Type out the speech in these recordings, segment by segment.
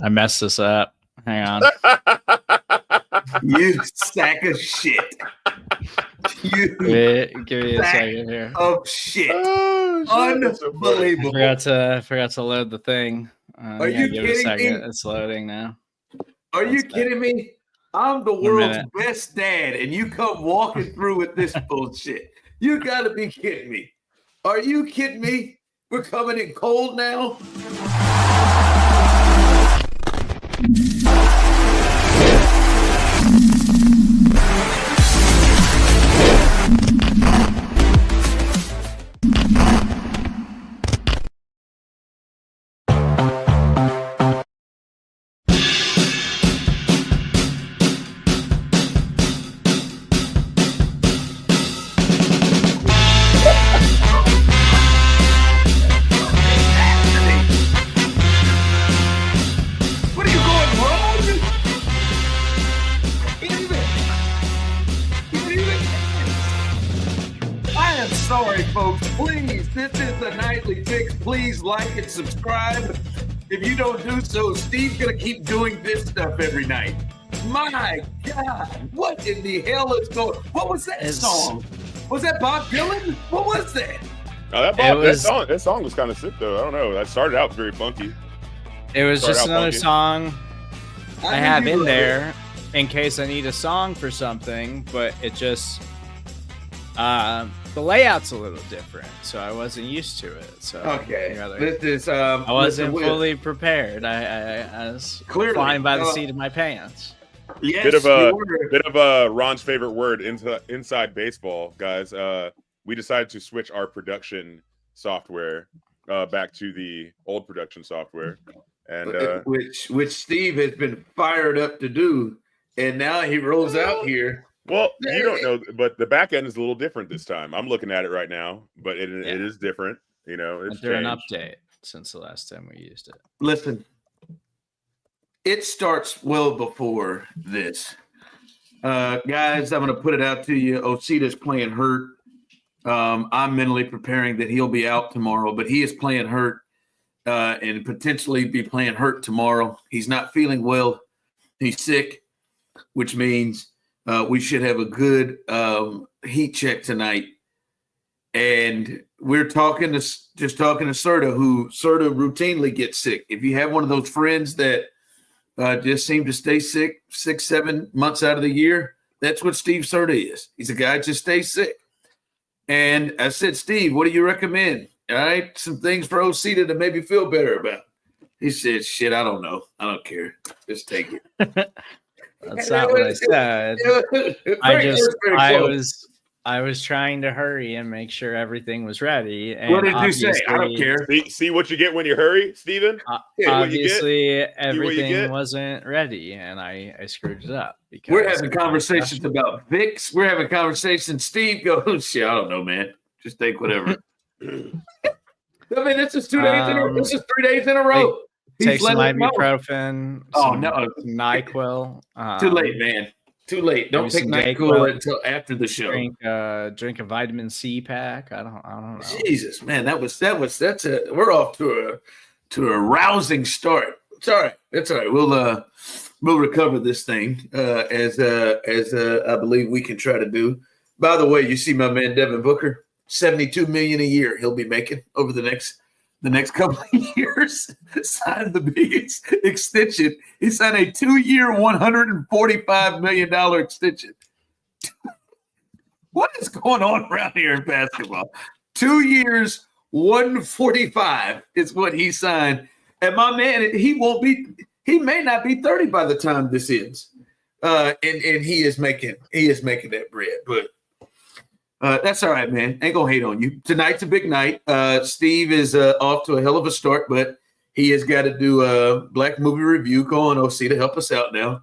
I messed this up. Hang on. You sack of shit. You give me a second here. Of shit. Unbelievable. I forgot to load the thing. Are you kidding me? It's loading now. Are you kidding me? I'm the world's best dad, and you come walking through with this bullshit. You got to be kidding me. Are you kidding me? We're coming in cold now. Please like and subscribe. If you don't do so, Steve's going to keep doing this stuff every night. My God, what in the hell is going on? What was that song? Was that Bob Dylan? What was that? Oh, that song was kind of sick, though. I don't know. That started out very funky. It was just another song I have in there in case I need a song for something, but it just... the layout's a little different, so I wasn't used to it. So okay, this is I wasn't fully prepared. I was clearly flying by the seat of my pants. Yes, bit of Ron's favorite word inside baseball, guys. We decided to switch our production software back to the old production software, and which Steve has been fired up to do, and now he rolls out here. Well, you don't know, but the back end is a little different this time. I'm looking at it right now, but it is different. You know, it's an update since the last time we used it. Listen, it starts well before this. Guys, I'm going to put it out to you. Osita's playing hurt. I'm mentally preparing that he'll be out tomorrow, but he is playing hurt and potentially be playing hurt tomorrow. He's not feeling well. He's sick, which means we should have a good heat check tonight. And we're talking to Serda, who Serda routinely gets sick. If you have one of those friends that just seem to stay sick 6-7 months out of the year, that's what Steve Serda is. He's a guy that just stays sick. And I said, Steve, what do you recommend? All right, some things for Osita to maybe feel better about. He said, shit, I don't know. I don't care. Just take it. That's not what I said. I was trying to hurry and make sure everything was ready. And what did you say? I don't care. See what you get when you hurry, Steven? Obviously, everything wasn't ready, and I screwed it up. Because we're having conversations about Vicks. We're having conversations. Steve goes, shit, I don't know, man. Just take whatever. I mean, this is 2 days in a row. This is 3 days in a row. Take some ibuprofen. NyQuil. Too late, man. Too late. Don't take NyQuil until after the show. Drink a vitamin C pack. I don't know. Jesus, man, we're off to a rousing start. It's all right. It's all right. We'll recover this thing as I believe we can try to do. By the way, you see my man Devin Booker, $72 million a year he'll be making over the next couple of years. Signed the biggest extension. He signed a 2-year, $145 million extension. What is going on around here in basketball? 2 years, 145 is what he signed. And my man, he may not be 30 by the time this ends. And he is making that bread. But that's all right, man. Ain't gonna hate on you. Tonight's a big night. Steve is off to a hell of a start, but He has got to do a Black movie review. Go on, Osita, help us out now.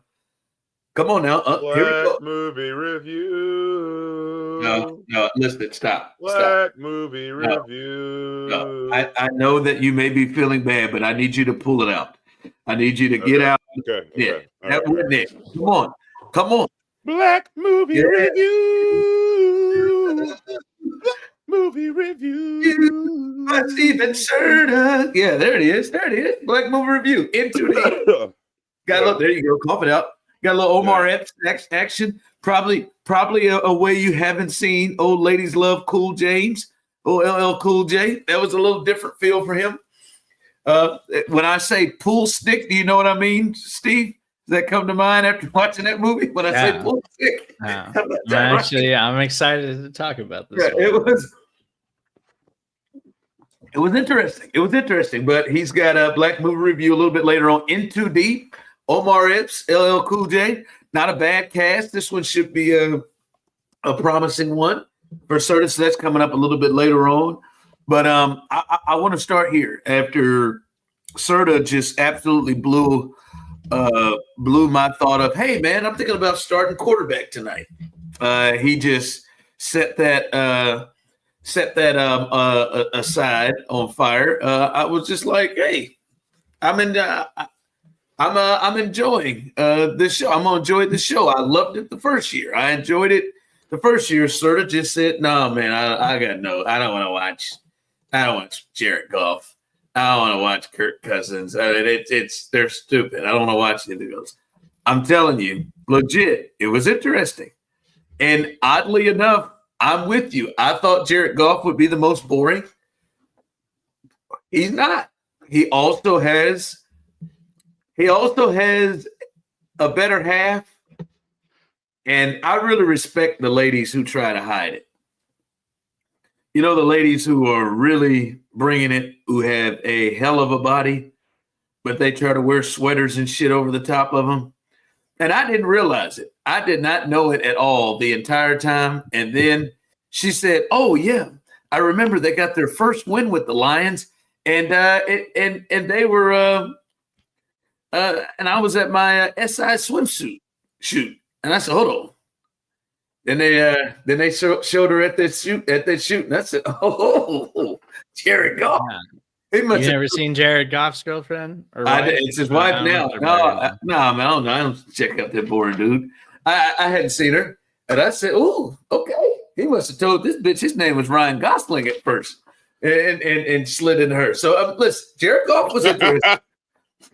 Come on now. Black here we go. movie review. No, listen, stop. Black movie review. No. I know that you may be feeling bad, but I need you to pull it out. I need you to get out. Okay. Yeah, that wasn't it. Come on. Black movie review. Black movie review. Let's even Serda. Yeah, there it is. Black movie review. Into the got a little, there you go. Cough it out. Got a little Omar Epps action. Probably a way you haven't seen Old Ladies Love Cool James. LL Cool J. That was a little different feel for him. When I say pool stick, do you know what I mean, Steve? Does that come to mind after watching that movie? When I say pool stick, I'm excited to talk about this. Yeah, it was interesting. It was interesting, but he's got a Black movie review a little bit later on. In Too Deep, Omar Epps, LL Cool J. Not a bad cast. This one should be a promising one for Serda. So that's coming up a little bit later on. But I want to start here after Serda just absolutely blew my thought of, hey man, I'm thinking about starting quarterback tonight. He just set that aside on fire. I was just like, hey, I'm enjoying this show. I'm gonna enjoy the show. I loved it the first year. I enjoyed it the first year. Serda just said, no man, I don't want to watch. I don't watch Jared Goff. I don't want to watch Kirk Cousins. They're stupid. I don't want to watch any of those. I'm telling you, legit, it was interesting. And oddly enough, I'm with you. I thought Jared Goff would be the most boring. He's not. He also has a better half. And I really respect the ladies who try to hide it. You know, the ladies who are really bringing it, who have a hell of a body, but they try to wear sweaters and shit over the top of them. And I didn't realize it. I did not know it at all the entire time. And then she said, oh, yeah, I remember they got their first win with the Lions. And they were and I was at my SI swimsuit shoot. And I said, hold on. Then they showed her at that shoot, and I said, "Oh, Jared Goff." Yeah. You never seen Jared Goff's girlfriend? Or it's his wife now. No, man, I don't check out that boring dude. I hadn't seen her, and I said, "Oh, okay." He must have told this bitch his name was Ryan Gosling at first, and slid into her. So listen, Jared Goff was interesting.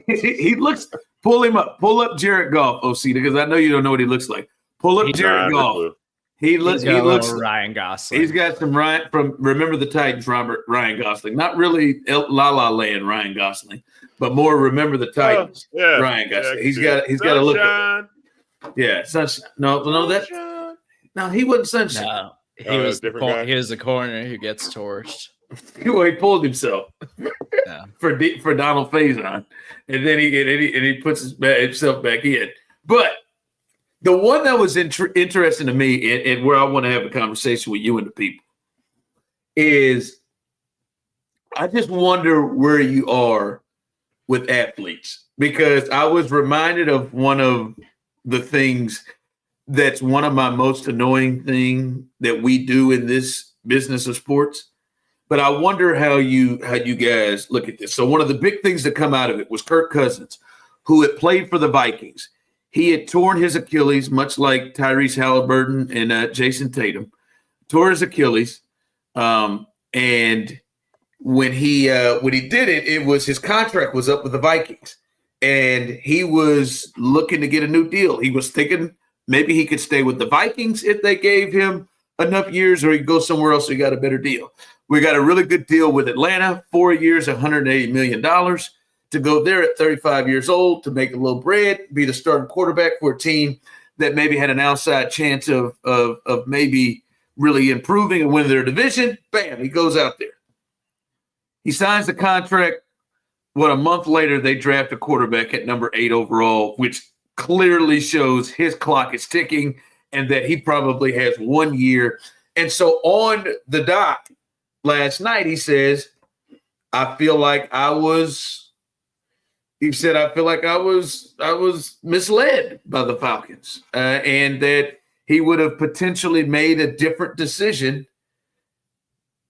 He looks. Pull him up. Pull up Jared Goff, Osita, because I know you don't know what he looks like. Pull up Jared Goff. He looks Ryan Gosling. He's got some Ryan from Remember the Titans, Ryan Gosling. Not really La La Land Ryan Gosling, but more Remember the Titans, Ryan Gosling. He's got a look. Yeah, Sunshine. No, he wasn't Sunshine. No, he was the corner who gets torched. Well, he pulled himself for Donald Faison, and then he puts himself back in. But the one that was interesting to me, and where I want to have a conversation with you and the people, is I just wonder where you are with athletes, because I was reminded of one of the things that's one of my most annoying thing that we do in this business of sports. But I wonder how you guys look at this. So one of the big things that come out of it was Kirk Cousins, who had played for the Vikings. He had torn his Achilles, much like Tyrese Halliburton and Jason Tatum, tore his Achilles. And when he did it, it was his contract was up with the Vikings, and he was looking to get a new deal. He was thinking maybe he could stay with the Vikings if they gave him enough years, or he could go somewhere else. So he got a better deal. We got a really good deal with Atlanta, 4 years, $180 million to go there at 35 years old, to make a little bread, be the starting quarterback for a team that maybe had an outside chance of maybe really improving and winning their division. Bam, he goes out there. He signs the contract. A month later, they draft a quarterback at number 8 overall, which clearly shows his clock is ticking and that he probably has 1 year. And so on the dock last night, he says, I feel like I was He said, I feel like I was misled by the Falcons, and that he would have potentially made a different decision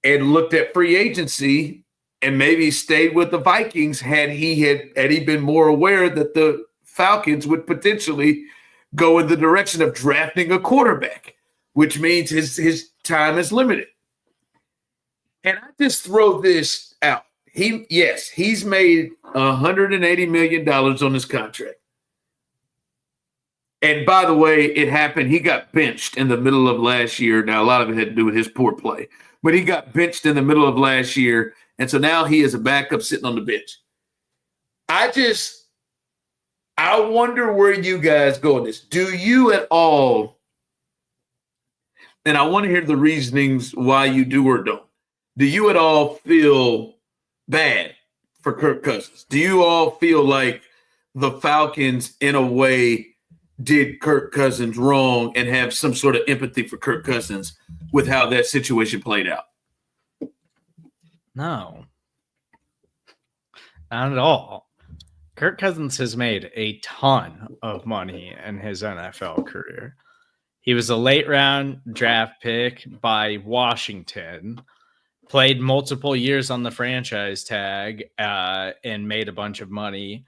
and looked at free agency and maybe stayed with the Vikings had he been more aware that the Falcons would potentially go in the direction of drafting a quarterback, which means his time is limited. And I just throw this out. He's made $180 million on his contract. And by the way, it happened. He got benched in the middle of last year. Now, a lot of it had to do with his poor play, but he got benched in the middle of last year. And so now he is a backup sitting on the bench. I wonder where you guys go in this. Do you at all, and I want to hear the reasonings why you do or don't. Do you at all feel bad for Kirk Cousins? Do you all feel like the Falcons, in a way, did Kirk Cousins wrong and have some sort of empathy for Kirk Cousins with how that situation played out? No, not at all. Kirk Cousins has made a ton of money in his NFL career. He was a late round draft pick by Washington, played multiple years on the franchise tag, and made a bunch of money.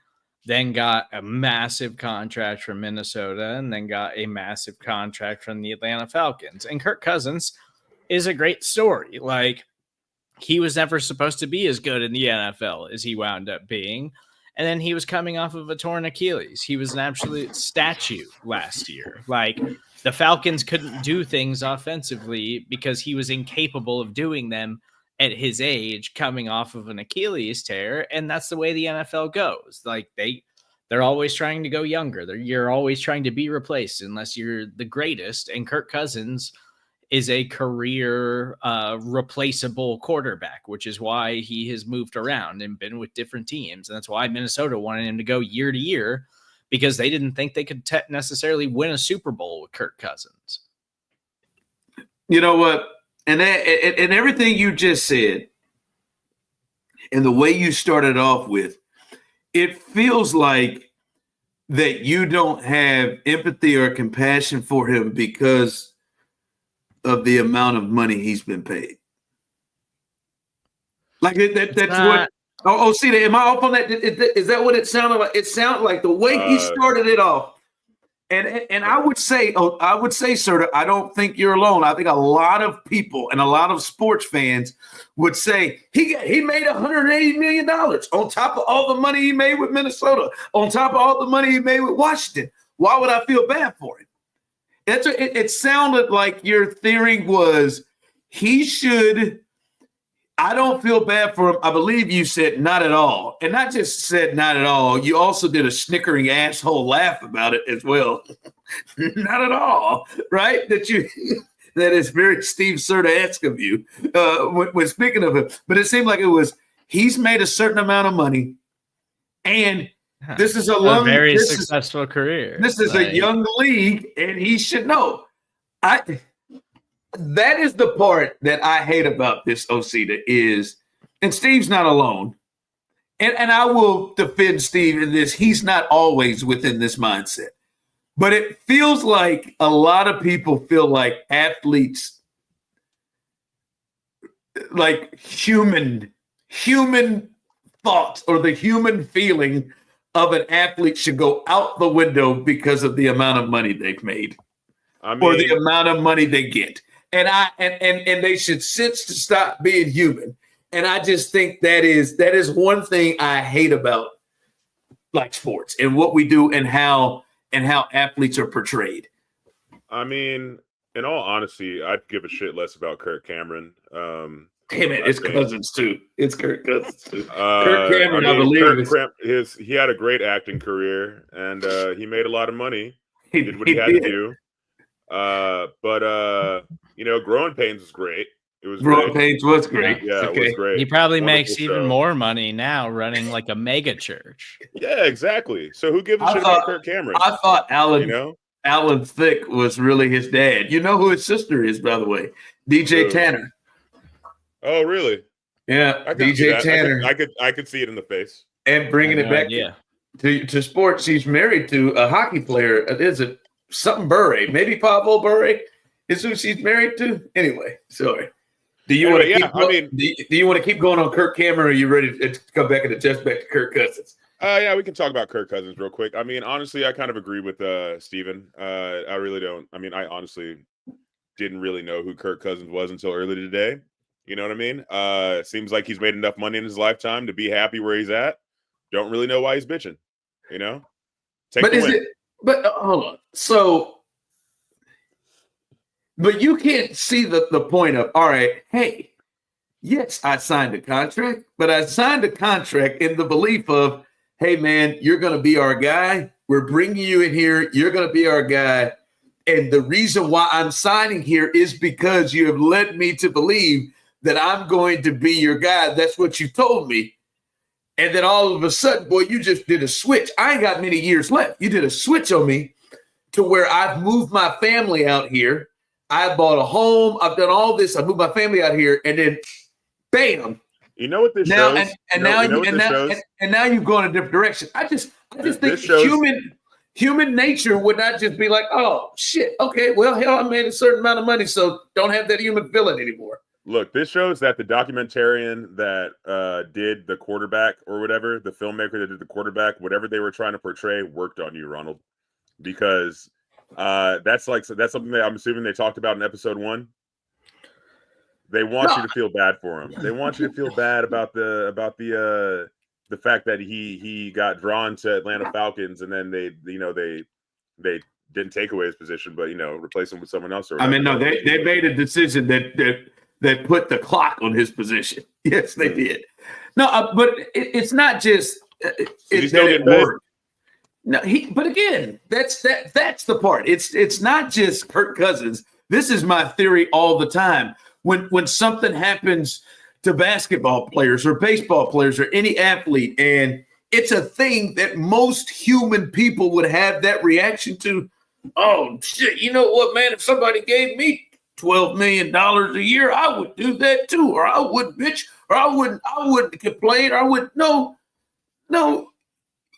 Then got a massive contract from Minnesota, and then got a massive contract from the Atlanta Falcons. And Kirk Cousins is a great story. Like, he was never supposed to be as good in the NFL as he wound up being. And then he was coming off of a torn Achilles. He was an absolute statue last year. Like, the Falcons couldn't do things offensively because he was incapable of doing them at his age, coming off of an Achilles tear. And that's the way the NFL goes. Like, they're always trying to go younger. You're always trying to be replaced unless you're the greatest. And Kirk Cousins is a career replaceable quarterback, which is why he has moved around and been with different teams. And that's why Minnesota wanted him to go year to year, because they didn't think they could necessarily win a Super Bowl with Kirk Cousins. You know what? And everything you just said and the way you started off with, it feels like that you don't have empathy or compassion for him because of the amount of money he's been paid. Like that's what. Oh, see, am I off on that? Is that what it sounded like? It sounded like the way he started it off. And I would say, Serda, I don't think you're alone. I think a lot of people and a lot of sports fans would say he made $180 million on top of all the money he made with Minnesota, on top of all the money he made with Washington. Why would I feel bad for him? It sounded like your theory was he should. I don't feel bad for him. I believe you said not at all. And not just said not at all. You also did a snickering asshole laugh about it as well. Not at all. Right? That is very Steve Serda-esque of you when speaking of him. But it seemed like it was he's made a certain amount of money, and this is a very successful career. This is a young league, and he should know. That is the part that I hate about this, Osita, is, and Steve's not alone, and I will defend Steve in this. He's not always within this mindset. But it feels like a lot of people feel like athletes, like human thoughts or the human feeling of an athlete should go out the window because of the amount of money they've made, or the amount of money they get. And they should sense to stop being human. And I just think that is one thing I hate about like sports and what we do and how athletes are portrayed. I mean, in all honesty, I'd give a shit less about Kirk Cameron. Damn it, it's Cousins too. It's Kirk Cousins too. Kirk Cameron, I believe. He had a great acting career, and he made a lot of money. He did what he had to do. But Growing Pains was great. It was Growing Pains was great. Yeah, it was great. He probably makes even more money now running like a mega church. Yeah, exactly. So who gives a shit about Kirk Cameron? I thought Alan Thicke was really his dad. You know who his sister is, by the way? DJ Tanner. Oh, really? Yeah, DJ Tanner. I could see it in the face. And bringing it back. Yeah. to sports. He's married to a hockey player. Is it something Bure? Maybe Pavel Bure is who she's married to. Anyway, sorry. Do you want to do you want to keep going on Kirk Cameron, or are you ready to come back and adjust back to Kirk Cousins? Yeah, we can talk about Kirk Cousins real quick. I mean, honestly, I kind of agree with Steven. I really don't. I mean, I honestly didn't really know who Kirk Cousins was until early today. You know what I mean? Seems like he's made enough money in his lifetime to be happy where he's at. Don't really know why he's bitching. You know? But hold on. So, but you can't see the point of, all right, hey, yes, I signed a contract, but I signed a contract in the belief of, hey, man, you're going to be our guy. We're bringing you in here. You're going to be our guy. And the reason why I'm signing here is because you have led me to believe that I'm going to be your guy. That's what you told me. And then all of a sudden, boy, you just did a switch. I ain't got many years left. You did a switch on me to where I've moved my family out here. I bought a home. I've done all this. I moved my family out here. And then, bam. You know what this now, shows? And now you've gone a different direction. I just think human nature would not just be like, oh, shit, okay, well, hell, I made a certain amount of money, so don't have that human feeling anymore. Look, this shows that the documentarian that did the quarterback or whatever, the filmmaker that did the quarterback, whatever they were trying to portray, worked on you, Ronald. Because that's something that I'm assuming they talked about in episode 1. They want you to feel bad for him. They want you to feel bad about the fact that he got drawn to Atlanta Falcons, and then they didn't take away his position, but replace him with someone else. Or I mean, no, they made a decision that put the clock on his position. Yes, they did. No, but it's not just it worked. No, but again, that's the part. It's not just Kirk Cousins. This is my theory all the time. When something happens to basketball players or baseball players or any athlete, and it's a thing that most human people would have that reaction to. Oh shit! You know what, man? If somebody gave me $12 million a year, I would do that too, or I would bitch, or I wouldn't complain, or I would no.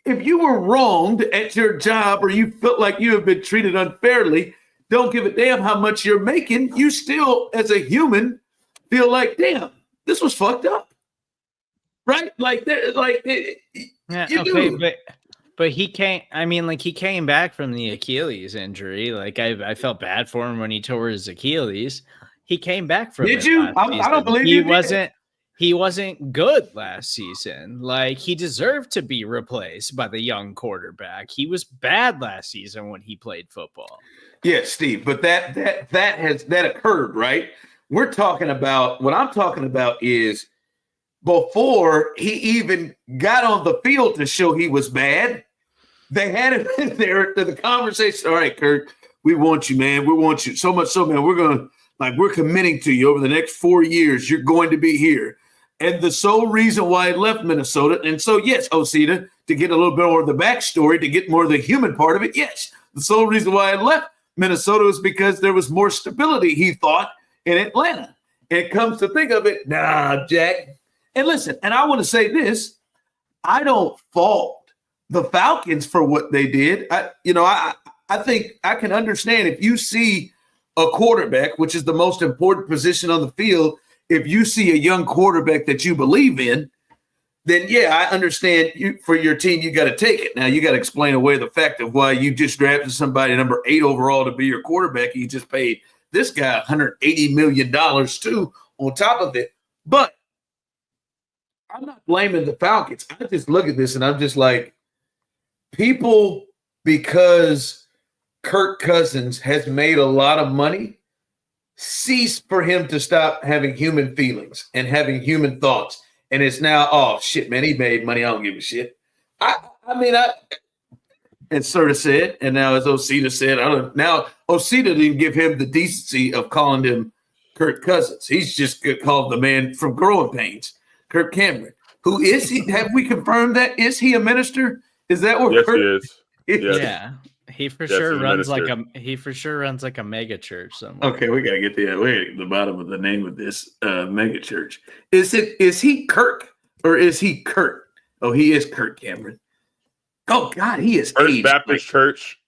If you were wronged at your job or you felt like you have been treated unfairly, don't give a damn how much you're making. You still, as a human, feel like, damn, this was fucked up, right? But he can't. I mean, he came back from the Achilles injury. Like I felt bad for him when he tore his Achilles. He came back from. Did you? I don't believe he wasn't. He wasn't good last season. Like he deserved to be replaced by the young quarterback. He was bad last season when he played football. Yes, Steve, but that occurred, right? We're talking about what I'm talking about is before he even got on the field to show he was bad. They had him in there to the conversation. All right, Kirk, we want you, man. We want you so much so, man. We're committing to you over the next 4 years. You're going to be here. And the sole reason why he left Minnesota, and so, yes, Osita, to get a little bit more of the backstory, to get more of the human part of it, yes, the sole reason why I left Minnesota was because there was more stability, he thought, in Atlanta. And it comes to think of it, nah, Jack. And listen, and I want to say this, I don't fault the Falcons for what they did. I think I can understand if you see a quarterback, which is the most important position on the field, if you see a young quarterback that you believe in, then yeah, I understand you for your team, you got to take it. Now you got to explain away the fact of why you just drafted somebody number 8 overall to be your quarterback. And you just paid this guy $180 million too on top of it. But I'm not blaming the Falcons. I just look at this and I'm just like, people, because Kirk Cousins has made a lot of money, cease for him to stop having human feelings and having human thoughts. And it's now, oh, shit, man, he made money. I don't give a shit. And Serda said, and now as Osita said, now Osita didn't give him the decency of calling him Kirk Cousins. He's just called the man from Growing Pains, Kirk Cameron. Who is he? Have we confirmed that? Is he a minister? Is that what? Yes, Kirk he is. Yes. Yeah. He for sure runs like a mega church somewhere. Okay, we gotta get the bottom of the name of this mega church. Is he Kirk or is he Kurt? Oh, he is Kirk Cameron. Oh God, he is First Baptist Church.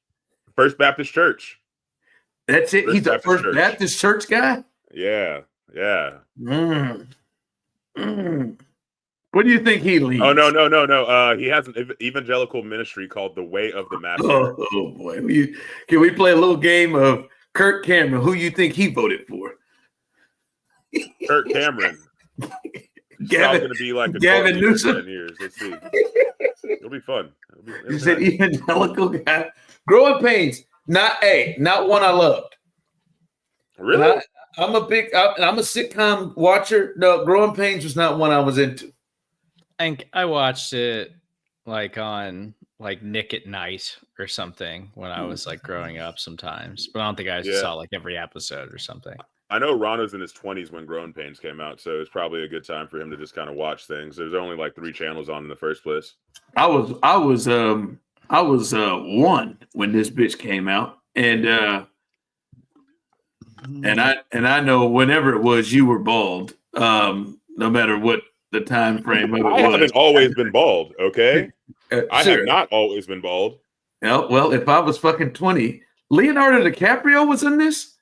First Baptist Church. That's it. He's a First Baptist Church guy. Yeah. What do you think he leads? Oh no. He has an evangelical ministry called The Way of the Master. Oh boy, can we play a little game of Kirk Cameron? Who you think he voted for? Kirk Cameron. Gavin going to be like a Gavin Newsom. 10 years. Let's see. It'll be fun. You said evangelical guy. Growing Pains. Not one I loved. Really? I'm a sitcom watcher. No, Growing Pains was not one I was into. I watched it like on like Nick at Night or something when I was like growing up sometimes, but I don't think I saw like every episode or something. I know Ron was in his 20s when Growing Pains came out, so it's probably a good time for him to just kind of watch things. There's only like 3 channels on in the first place. I was 1 when this bitch came out, and I know whenever it was you were bald, no matter what the time frame of it was. I haven't always been bald, okay? I have not always been bald. Yeah, well, if I was fucking 20, Leonardo DiCaprio was in this.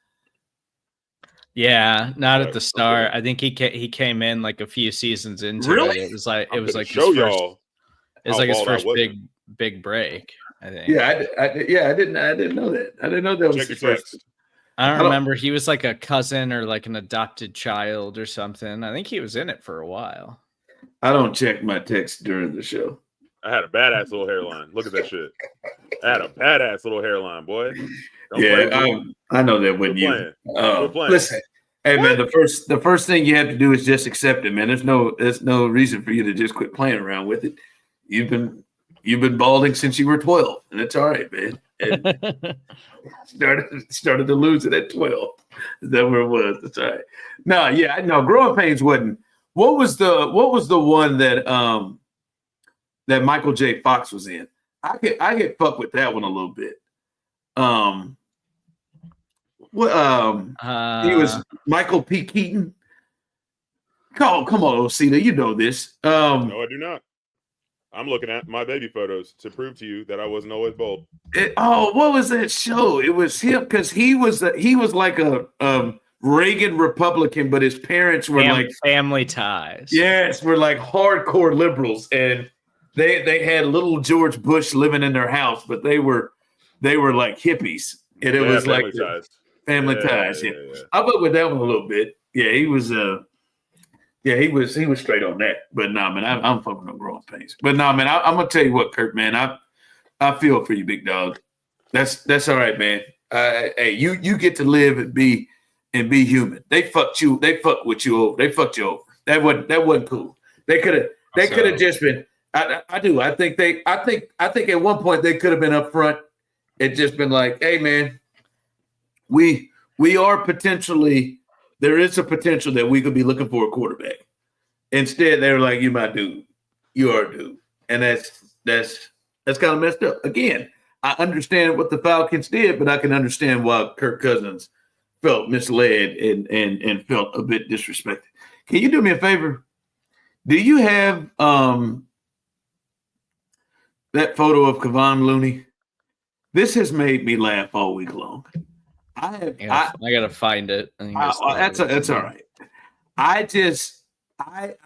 Yeah, not at the start. I think he came in like a few seasons into really? it. It was like his first big break. I think. Yeah, I didn't know that. I didn't know that was his first. I don't remember. He was like a cousin or like an adopted child or something. I think he was in it for a while. I don't check my text during the show. I had a badass little hairline. Look at that shit. I had a badass little hairline, boy. I know that when you listen. Hey man, the first thing you have to do is just accept it, man. There's no reason for you to just quit playing around with it. You've been balding since you were 12, and it's all right, man. And started to lose it at 12. Is that where it was? That's all right. No, yeah, no. Growing Pains wasn't. What was the one that that Michael J. Fox was in? I could fuck with that one a little bit. He was Michael P. Keaton. Come on, Osita, you know this. No, I do not. I'm looking at my baby photos to prove to you that I wasn't always bald. What was that show? It was him because he was like a Reagan Republican, but his parents were like Family Ties. Yes, were like hardcore liberals, and they had little George Bush living in their house, but they were like hippies, and it was like Family Ties. Yeah. I went with that one a little bit. Yeah, he was he was straight on that. But nah, man, I'm fucking on Growing Pains. But nah, man, I'm gonna tell you what, Kirk, man, I feel for you, big dog. That's all right, man. Hey, you get to live and be human. They fucked with you over. They fucked you over. That wasn't cool. They could have just been. I do. I think at one point they could have been up front and just been like, hey, man, we are potentially. There is a potential that we could be looking for a quarterback. Instead, they were like, "You my dude. You are a dude," and that's kind of messed up. Again, I understand what the Falcons did, but I can understand why Kirk Cousins felt misled and felt a bit disrespected. Can you do me a favor? Do you have that photo of Kevon Looney? This has made me laugh all week long. I gotta find it. That's all right. I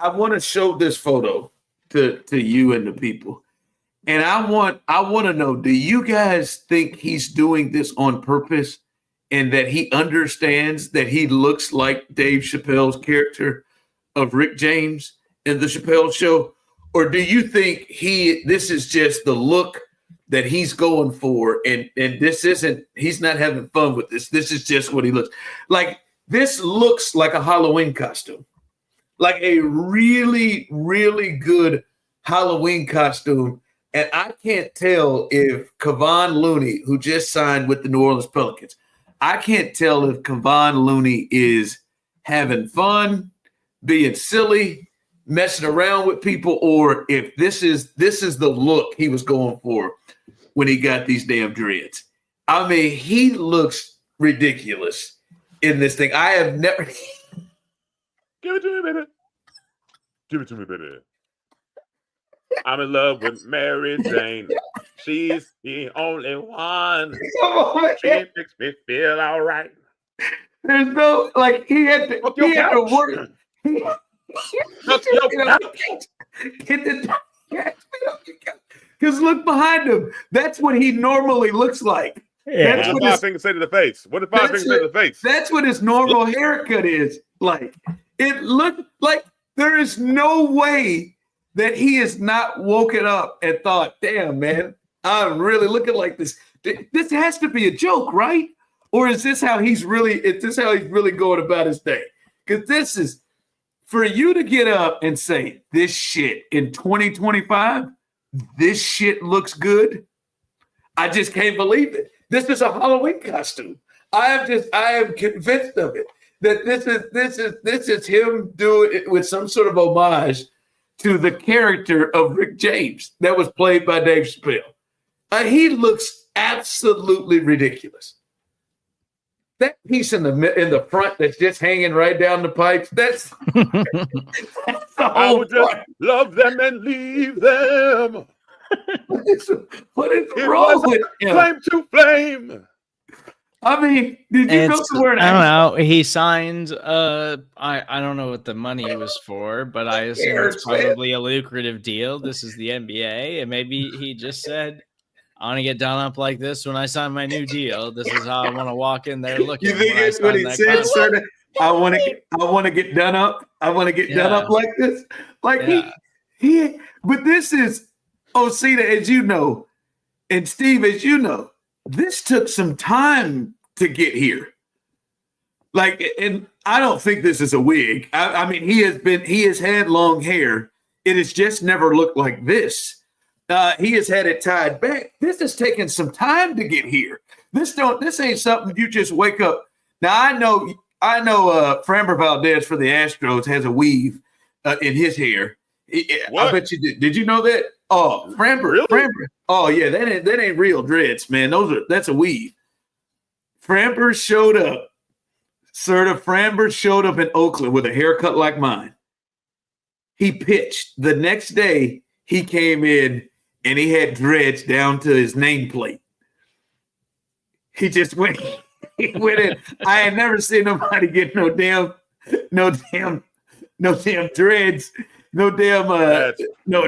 want to show this photo to you and the people, and I want to know: do you guys think he's doing this on purpose, and that he understands that he looks like Dave Chappelle's character of Rick James in the Chappelle Show, or do you think this is just the look that he's going for, and he's not having fun with this. This is just what he looks like. This looks like a Halloween costume, like a really, really good Halloween costume. And I can't tell if Kevon Looney, who just signed with the New Orleans Pelicans, I can't tell if Kevon Looney is having fun, being silly, messing around with people, or if this is the look he was going for when he got these damn dreads. I mean, he looks ridiculous in this thing. I have never. Give it to me, baby. Give it to me, baby. I'm in love with Mary Jane. She's the only one. Come on, man. She makes me feel all right. There's no like he had to work. Because look behind him. That's what he normally looks like. Yeah. That's what 5 fingers say to the face. What did 5 fingers say to the face? That's what his normal haircut is like. It looked like there is no way that he is not woken up and thought, damn, man, I'm really looking like this. This has to be a joke, right? Or is this how he's really going about his day? Because this is for you to get up and say this shit in 2025, this shit looks good. I just can't believe it. This is a Halloween costume. I am convinced of it. That this is him doing it with some sort of homage to the character of Rick James that was played by Dave Chappelle. He looks absolutely ridiculous. That piece in the front that's just hanging right down the pipes, that's the whole I would just love them and leave them. What is wrong with him? Flame to flame. I mean, did you go to where? I don't know. He signed. I don't know what the money was for, but I assume it's probably a lucrative deal. This is the NBA, and maybe he just said, "I want to get done up like this when I sign my new deal. This is how I want to walk in there looking." You think that's what he said, Serda? I want to get done up. I want to get done up like this. Like he. But this is Osita, as you know, and Steve, as you know. This took some time to get here. Like, and I don't think this is a wig. I mean, he has had long hair. It has just never looked like this. He has had it tied back. This has taken some time to get here. This ain't something you just wake up. Now I know Framber Valdez for the Astros has a weave in his hair. I bet you did. Did you know that? Oh, Framber. Really? Framber. Oh yeah, that ain't real dreads, man. That's a weave. Framber showed up. Serda Framber showed up in Oakland with a haircut like mine. He pitched. The next day, he came in and he had dreads down to his nameplate. He just went. He went in. I had never seen nobody get no damn dreads. No damn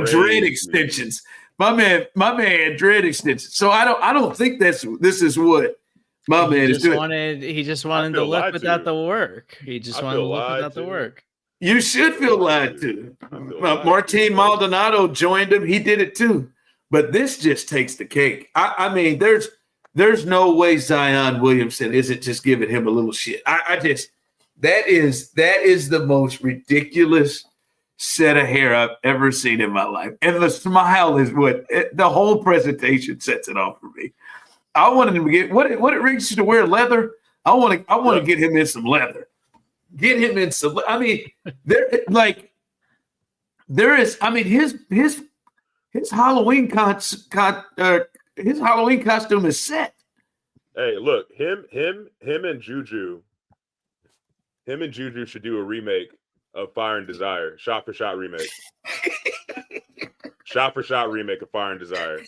dread extensions. My man had dread extensions. So I don't think this is what my man is doing. He just wanted to look without the work. He just wanted to look without the work. You should feel lied to. Martin Maldonado joined him. He did it too. But this just takes the cake. I mean, there's no way Zion Williamson isn't just giving him a little shit. That is the most ridiculous set of hair I've ever seen in my life. And the smile is what the whole presentation sets it off for me. I wanted him to get what it reaches to wear leather. I want to get him in some leather. Get him in some. I mean, his Halloween his Halloween costume is set. Hey, look, him and Juju should do a remake of Fire and Desire, shot for shot remake. Shot for shot remake of Fire and Desire.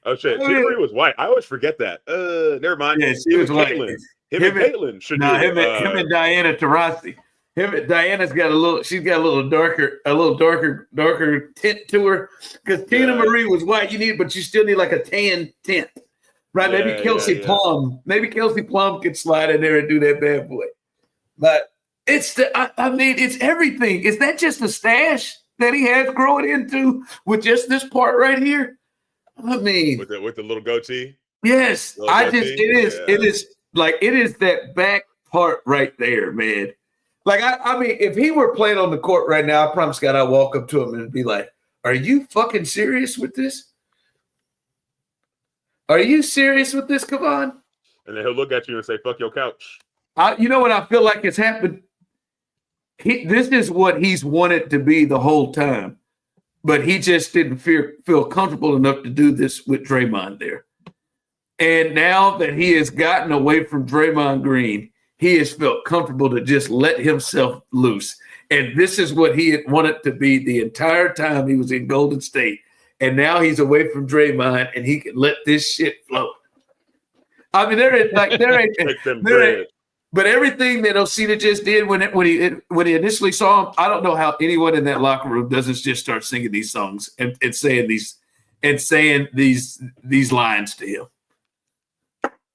Oh shit, Tia Marie was white. I always forget that. Never mind. Yeah, she was white. Him and Caitlin should do him and Diana Taurasi. Diana's got a little darker tint to her because Tina Marie was white. But you still need like a tan tint. Right, maybe Kelsey Plum. Maybe Kelsey Plum could slide in there and do that bad boy. But it's it's everything. Is that just a stash that he has growing into with just this part right here? I mean, with the little goatee. Yes, it is that back part right there, man. Like I mean, if he were playing on the court right now, I promise God, I'd walk up to him and be like, "Are you fucking serious with this? Are you serious with this, Kevon?" And then he'll look at you and say, "Fuck your couch." You know what I feel like has happened? This is what he's wanted to be the whole time, but he just didn't feel comfortable enough to do this with Draymond there. And now that he has gotten away from Draymond Green, he has felt comfortable to just let himself loose And this is what he had wanted to be the entire time he was in Golden State. And now he's away from Draymond, and he can let this shit flow. I mean, there ain't but everything that Osita just did when he initially saw him, I don't know how anyone in that locker room doesn't just start singing these songs and saying these lines to him.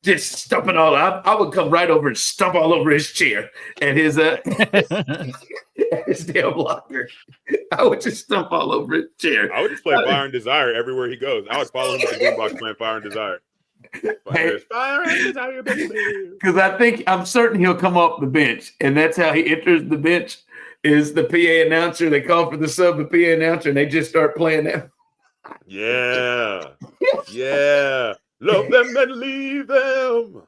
Just stumping all. I would come right over and stump all over his chair and his damn locker. I would just stump all over his chair. I would just play Fire and Desire everywhere he goes. I would follow him with the boombox playing Fire and Desire. Fire and Desire, baby. Because I'm certain he'll come off the bench, and that's how he enters the bench. Is the PA announcer? They call for the sub, the PA announcer, and they just start playing that. Yeah. Love them and leave them.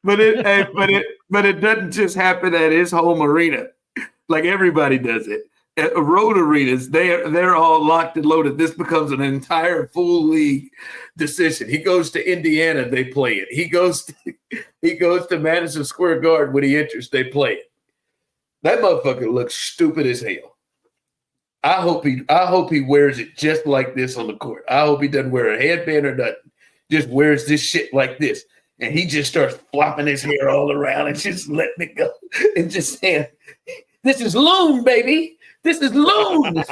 But it doesn't just happen at his home arena. Like everybody does it. At road arenas, they're all locked and loaded. This becomes an entire full league decision. He goes to Indiana, they play it. He goes to Madison Square Garden when he enters, they play it. That motherfucker looks stupid as hell. I hope he wears it just like this on the court. I hope he doesn't wear a headband or nothing. Just wears this shit like this. And he just starts flopping his hair all around and just letting it go. And just saying, this is Loon, baby. This is Loon.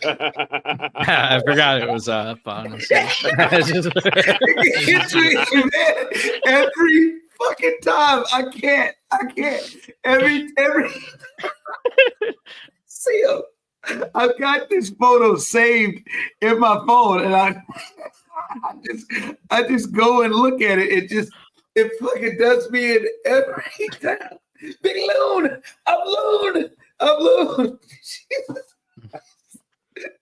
I forgot it was up, honestly. Every fucking time. I can't. Every see him. I've got this photo saved in my phone, and I just go and look at it. It fucking does me in every time. Big Loon, I'm Loon.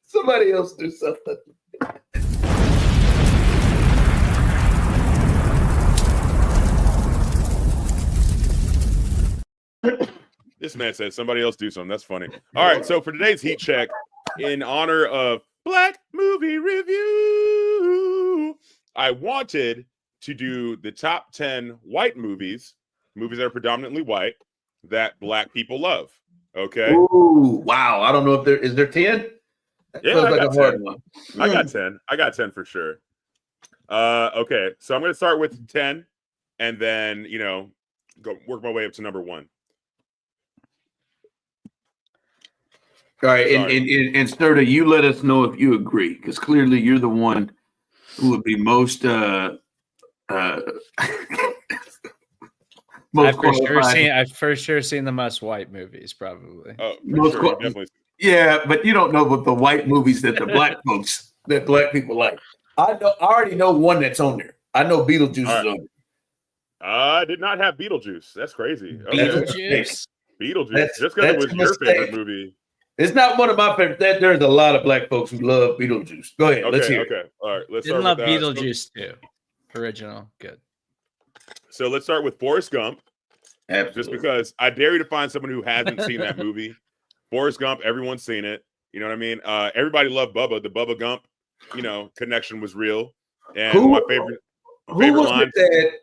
Somebody else do something. This man said somebody else do something. That's funny. All right, so for today's heat check, in honor of Black Movie Review, I wanted to do the top 10 white movies that are predominantly white, that Black people love. Okay. Ooh, wow. I don't know if is there 10? Yeah, I got 10. I got 10. I got 10 for sure. Okay, so I'm going to start with 10, and then go work my way up to number 1. All right, and Serda, you let us know if you agree, because clearly you're the one who would be most Most I've for sure seen the most white movies, probably. Oh, for sure, you definitely. Yeah, but you don't know what the white movies that the black folks that black people like. I already know one that's on there. I know Beetlejuice is on there. I did not have Beetlejuice. That's crazy. Beetlejuice. Beetlejuice. Just because it was your favorite movie. It's not one of my favorites. There's a lot of black folks who love Beetlejuice. Go ahead. Let's hear it. Okay. All right. Let's Didn't start love with Beetlejuice too. Original. Good. So let's start with Forrest Gump. Absolutely. Just because I dare you to find someone who hasn't seen that movie. Forrest Gump, everyone's seen it. You know what I mean? Everybody loved Bubba. The Bubba Gump, connection was real. And my favorite line.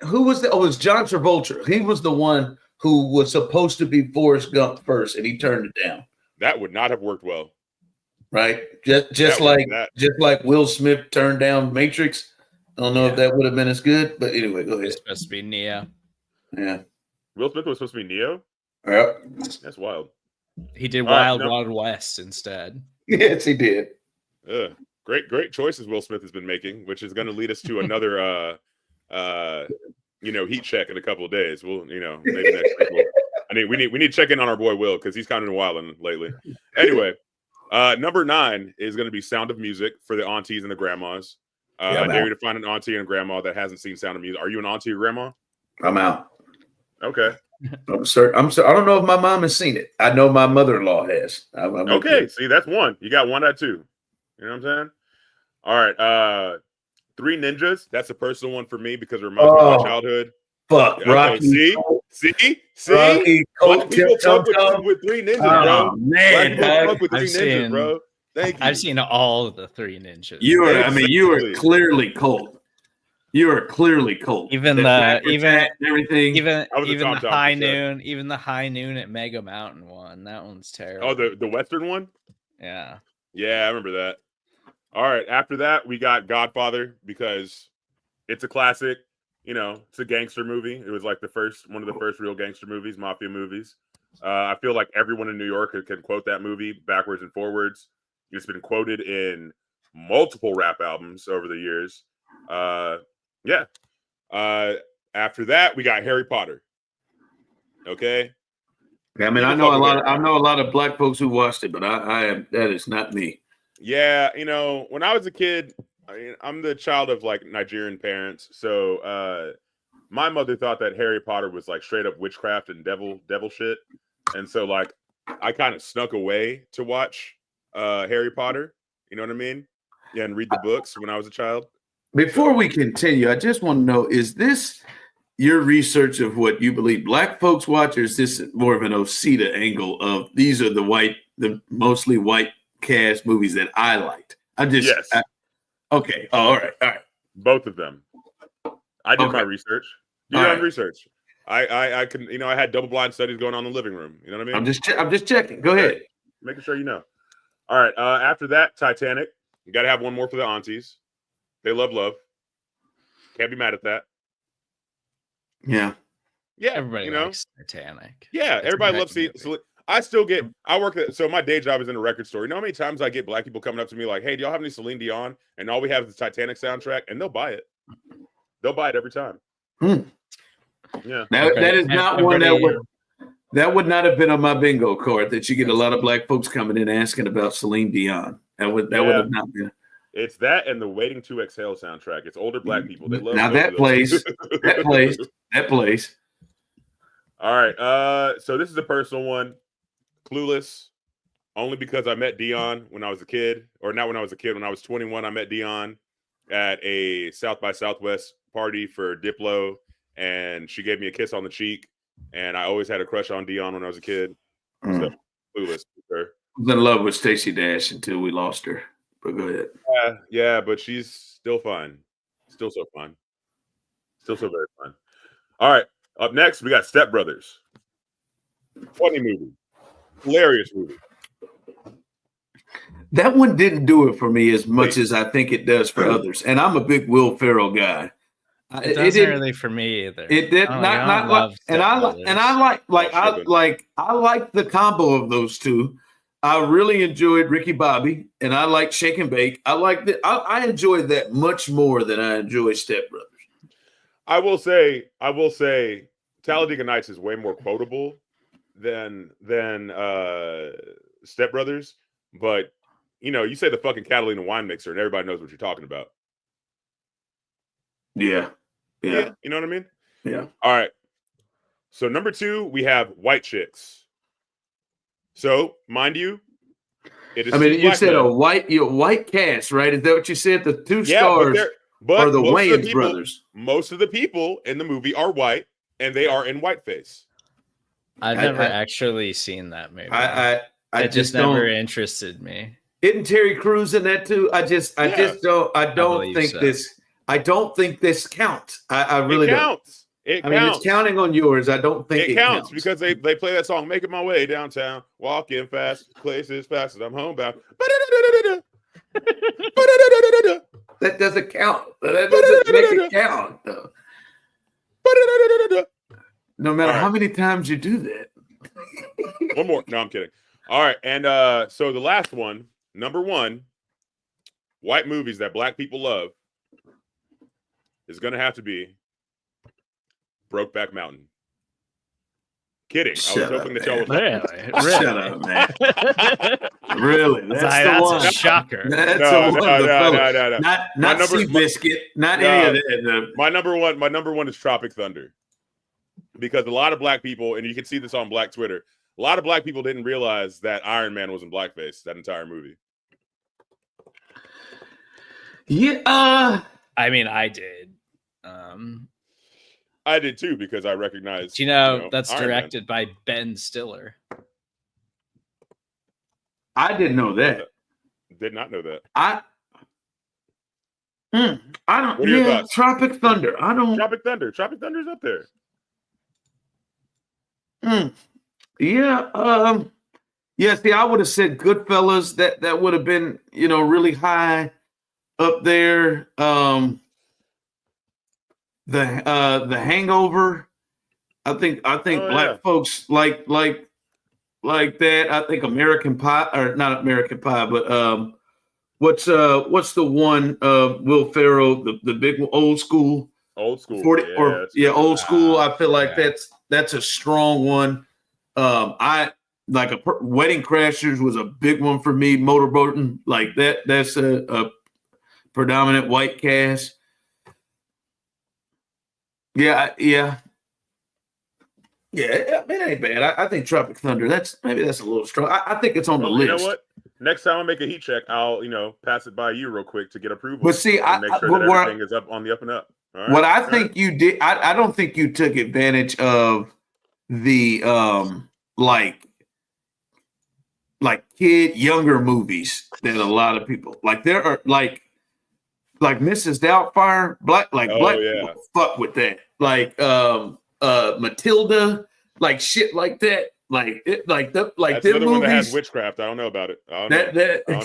Who was that? Oh, it was John Travolta. He was the one who was supposed to be Forrest Gump first, and he turned it down. That would not have worked well. Right? Just like Will Smith turned down Matrix. I don't know if that would have been as good, but anyway, go ahead. It's supposed to be Neo. Yeah. Will Smith was supposed to be Neo? Yeah. That's wild. He did Wild West instead. Yes, he did. Great choices Will Smith has been making, which is going to lead us to another heat check in a couple of days. We'll, maybe next week. We need to check in on our boy Will because he's kind of wilding lately. Anyway, number 9 is going to be Sound of Music for the aunties and the grandmas. I dare you to find an auntie and grandma that hasn't seen Sound of Music. Are you an auntie or grandma? I'm out. Okay. I'm sorry. I don't know if my mom has seen it. I know my mother-in-law has. Okay. See, that's one. You got one out of 2. You know what I'm saying? All right. Three Ninjas. That's a personal one for me because it reminds me of my childhood. Fuck. Okay, Rocky. See? Rocky, Black people fuck with Three Ninjas, bro. Man, fuck with Three Ninjas, bro. Thank you. I've seen all of the Three Ninjas. You are clearly cold. You are clearly cold. Even the high noon at Mega Mountain one. That one's terrible. Oh, the Western one? Yeah. Yeah, I remember that. All right. After that, we got Godfather because it's a classic. It's a gangster movie. It was like one of the first real gangster movies, mafia movies. I feel like everyone in New York can quote that movie backwards and forwards. It's been quoted in multiple rap albums over the years. After that, we got Harry Potter. Okay. Yeah, I mean, I know a lot of black folks who watched it, but that is not me. Yeah, when I was a kid, I'm the child of like Nigerian parents, so my mother thought that Harry Potter was like straight up witchcraft and devil shit, and so like I kind of snuck away to watch Harry Potter. You know what I mean? Yeah, and read the books when I was a child. Before we continue, I just want to know: is this your research of what you believe black folks watch, or is this more of an Osita angle of these are the mostly white cast movies that I liked? Okay. Oh, all right. Both of them. I did my research. You did research. I can. I had double blind studies going on in the living room. You know what I mean? I'm just checking. Go ahead. Making sure you know. All right. After that, Titanic. You got to have one more for the aunties. They love. Can't be mad at that. Yeah. Yeah. Everybody likes Titanic. Yeah. Everybody loves seeing. So my day job is in a record store. You know how many times I get black people coming up to me like, hey, do y'all have any Celine Dion? And all we have is the Titanic soundtrack, and they'll buy it. They'll buy it every time. Yeah. That is not one that would not have been on my bingo card that you get a lot of black folks coming in asking about Celine Dion. That would have not been. It's that and the Waiting to Exhale soundtrack. It's older black people. They love that plays. That plays. All right. So this is a personal one. Clueless. Only because I met Dion when I was a kid. Or not when I was a kid. When I was 21, I met Dion at a South by Southwest party for Diplo. And she gave me a kiss on the cheek. And I always had a crush on Dion when I was a kid. So, Clueless. Sure. I was in love with Stacey Dash until we lost her. But go ahead. Yeah, but she's still fun. Still so fun. Still so very fun. All right. Up next, we got Step Brothers. Funny movie. Hilarious movie. That one didn't do it for me as much as I think it does for others. And I'm a big Will Ferrell guy. It doesn't really for me either. It did not like, and I like the combo of those two. I really enjoyed Ricky Bobby, and I like Shake and Bake. I enjoyed that much more than I enjoy Step Brothers. I will say, to Talladega Nights is way more quotable than Step Brothers, but you say the fucking Catalina wine mixer and everybody knows what you're talking about. Yeah. You know what I mean? Yeah. All right. So number 2, we have White Chicks. So mind you, it is. I mean, you said a white cast, right? Is that what you said? The 2 stars are the Wayans brothers. Most of the people in the movie are white, and they are in whiteface. I've never actually seen that movie. It just never interested me. Isn't Terry Crews in that too? I don't think this counts. I really don't. It I mean, it's counting on yours. I don't think it counts because they play that song, "Making My Way Downtown, Walking Fast, Places Fast as I'm Homebound." That doesn't count. That doesn't make it count, though. No matter how many times you do that. One more. No, I'm kidding. All right, and so the last one, number 1, white movies that black people love, is going to have to be Brokeback Mountain. Kidding. I was hoping that y'all would. Really? Shut up, man. Really? That's a shocker. That's no. Not Seabiscuit. Not any of that. My number one is Tropic Thunder. Because a lot of black people, and you can see this on Black Twitter, a lot of black people didn't realize that Iron Man was in blackface that entire movie. Yeah. I mean, I did. I did too because I recognized. That's Iron directed Man. by Ben Stiller. I didn't know that. Did not know that. I don't. What are your thoughts? Tropic Thunder. I don't. Tropic Thunder's up there. Yeah. Yeah. See, I would have said Goodfellas. That would have been, really high up there. The Hangover. I think black folks like that. I think American Pie, or not American Pie, but what's the one Will Ferrell, the big one, Old School. 40 Old School. I feel like that's a strong one. Wedding Crashers was a big one for me. Motorboating, like that. That's a predominant white cast. Yeah. I mean, it ain't bad. I think Tropic Thunder. That's a little strong. I think it's on the list. You know what? Next time I make a heat check, I'll pass it by you real quick to get approval. But see, make sure that everything is up on the up and up. All right? What I think you did, I don't think you took advantage of the like younger movies that a lot of people like. There are like Mrs. Doubtfire, black people fuck with that. Like Matilda, like shit like that. That's another movies, one that has witchcraft. I don't know about it. I don't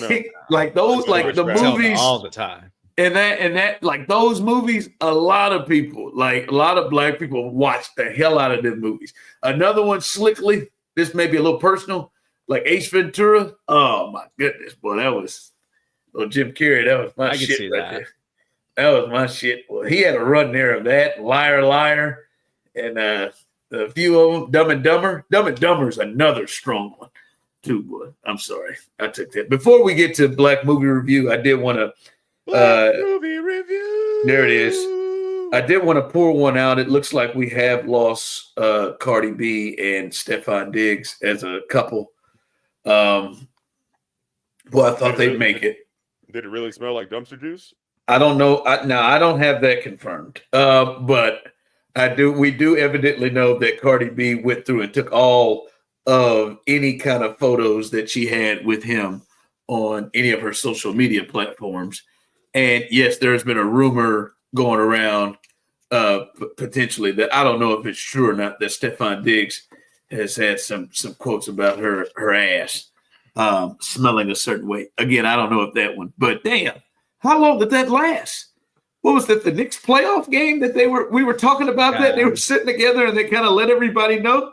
know. Like those, like the movies all the time. And that, like those movies, a lot of people, like a lot of black people, watch the hell out of them movies. Another one, Slickly. This may be a little personal, like Ace Ventura. Oh my goodness, boy, that was Jim Carrey. That was my shit right there. That was my shit. Well, he had a run there of that. Liar, Liar, and a few of them. Dumb and Dumber. Dumb and Dumber is another strong one, too, boy. I'm sorry, I took that. Before we get to Black Movie Review, I did want to. Movie Review. There it is. I did want to pour one out. It looks like we have lost Cardi B and Stefan Diggs as a couple. Well, I thought they'd make it. Did it really smell like dumpster juice? I don't know. I don't have that confirmed. But we do evidently know that Cardi B went through and took all of any kind of photos that she had with him on any of her social media platforms. And yes, there's been a rumor going around potentially that I don't know if it's true or not that Stefan Diggs has had some quotes about her ass smelling a certain way. Again, I don't know if that one, but damn, how long did that last? What was that? The Knicks playoff game that we were talking about that they were sitting together and they kind of let everybody know.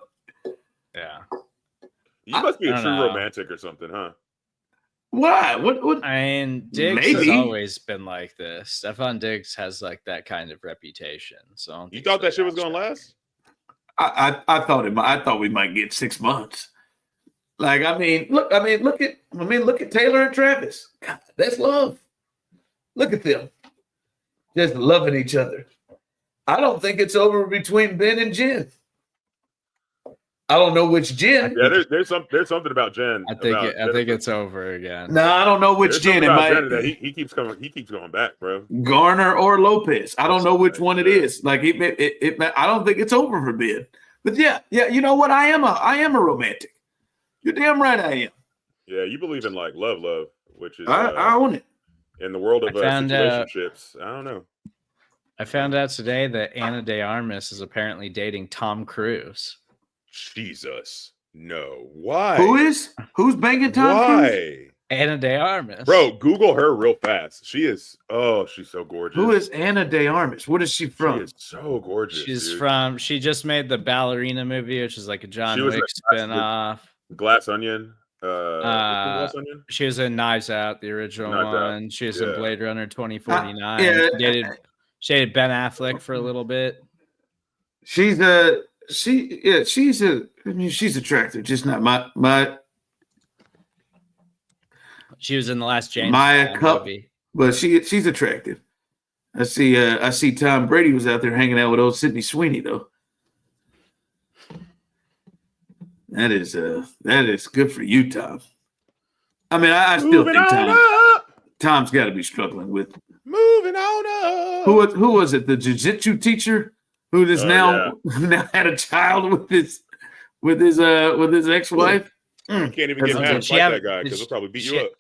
Yeah, you must be a true romantic or something, huh? Why? What? I mean, Diggs has always been like this. Stefan Diggs has like that kind of reputation. So you thought that shit was gonna last? I thought we might get 6 months. Like, look at Taylor and Travis. God, that's love. Look at them. Just loving each other. I don't think it's over between Ben and Jen. I don't know which Jen. Yeah, there's something about Jen. I think it's over again. No, I don't know which Jen. He keeps going back, bro. Garner or Lopez. I don't know which one it is. Like I don't think it's over for Ben. But yeah. You know what? I am a romantic. You're damn right I am. Yeah, you believe in like love, which is I own it. In the world of situationships. I don't know. I found out today that Ana de Armas is apparently dating Tom Cruise. Jesus. No. Why? Who's banging Tom Cruise? Ana de Armas. Bro, Google her real fast. She's so gorgeous. Who is Ana de Armas? What is she from? She is so gorgeous. She just made the Ballerina movie, which is like a John Wick spinoff. Glass Onion. Glass Onion? She was in Knives Out, the original one. She was in Blade Runner 2049. She dated Ben Affleck for a little bit. She's attractive, just not my. She was in the last James Maya Cup movie, but she's attractive. I see Tom Brady was out there hanging out with old Sydney Sweeney though. That is good for you, Tom. I mean, I still think Tom's got to be struggling with moving on up. Who was it? The jiu-jitsu teacher who now had a child with his ex-wife. You can't even get mad at that guy because he'll probably beat you up.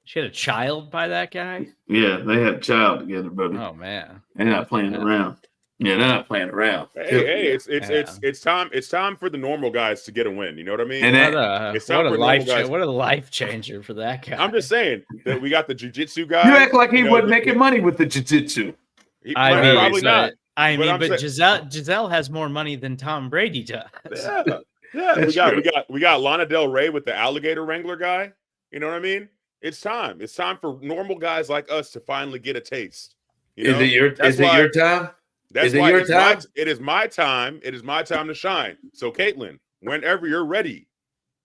She had a child by that guy? Yeah, they had a child together, brother. Oh man. They're not playing around. Yeah, they're not playing around. Hey, it's time. It's time for the normal guys to get a win. You know what I mean? And what a life changer for that guy. I'm just saying that we got the jiu-jitsu guy. You act like he wasn't making money with the jiu-jitsu. Probably not. But Giselle has more money than Tom Brady does. Yeah. We got Lana Del Rey with the alligator wrangler guy. You know what I mean? It's time. It's time for normal guys like us to finally get a taste. Is it your time? That's why it is my time. It is my time to shine. So, Caitlin, whenever you're ready,